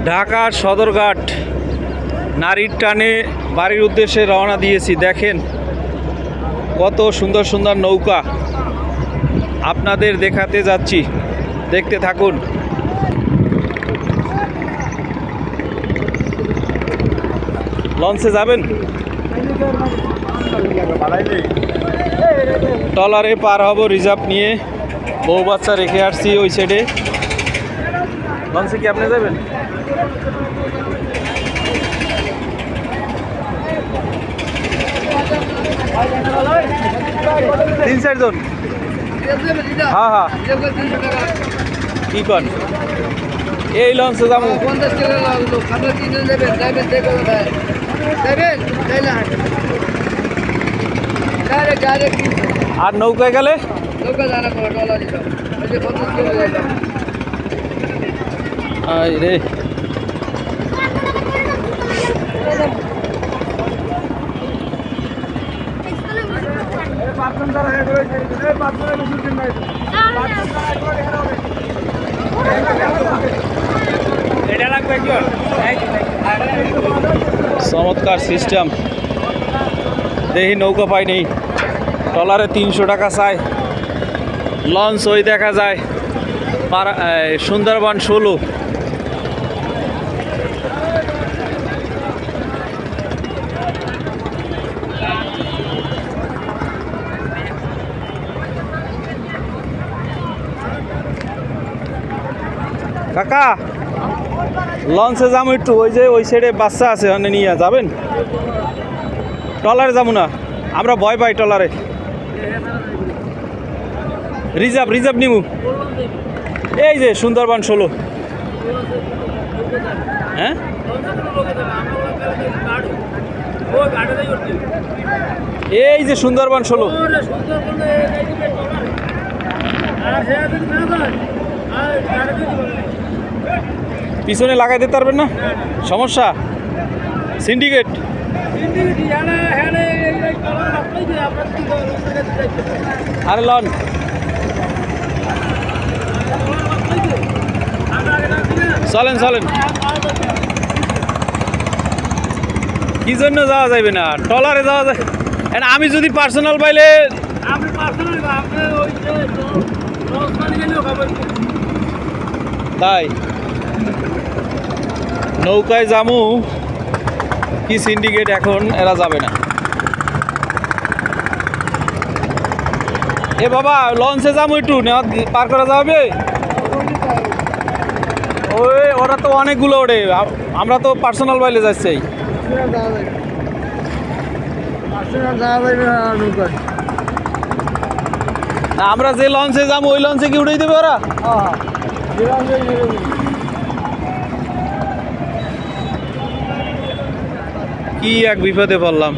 ঢাকার সদরঘাট নারীর টানে বাড়ির উদ্দেশ্যে রওনা দিয়েছি। দেখেন কত সুন্দর সুন্দর নৌকা আপনাদের দেখাতে যাচ্ছি, দেখতে থাকুন। লঞ্চে যাবেন? ট্রলারে পার হব রিজার্ভ নিয়ে, বউ বাচ্চা রেখে আসছি ওই সাইডে। লঞ্চে কি আপনি যাবেন? তিন চারজন? হ্যাঁ হ্যাঁ, কি কন এই লঞ্চে যাবো। আর নৌকায় গেলে রে চমৎকার সিস্টেম। দেখি নৌকা পাই নেই, ট্রলারে 300 টাকা চাই। লঞ্চ ওই দেখা যায় সুন্দরবন 16। কাকা লঞ্চে যাবো একটু, ওই যে ওই সাইডে বাচ্চা আছে, ওখানে নিয়ে যাবেন? ট্রলারে যাবো না, আমরা ভয় পাই ট্রলারে। রিজার্ভ নিমু, এই যে সুন্দরবন 16। হ্যাঁ এই যে সুন্দরবন 16। পিছনে লাগাই দিতে পারবেন না? সমস্যা সিন্ডিকেট। আরে লন চলেন। কি জন্য যাওয়া যাবে না? ট্রলারে যাওয়া যায়। আমি যদি পার্সোনাল পাইলে তাই নৌকায় যামু কি সিন্ডিকেট, এখন এরা যাবে না। এ বাবা লঞ্চে যাবো একটু, পার করা যাবে? ওই ওরা তো অনেকগুলো ওঠে, আমরা তো পার্সোনাল বাইলে যাচ্ছি। আমরা যে লঞ্চে যাবো ওই লঞ্চে কি উঠেই দেবে ওরা? কি এক বিপদে পড়লাম।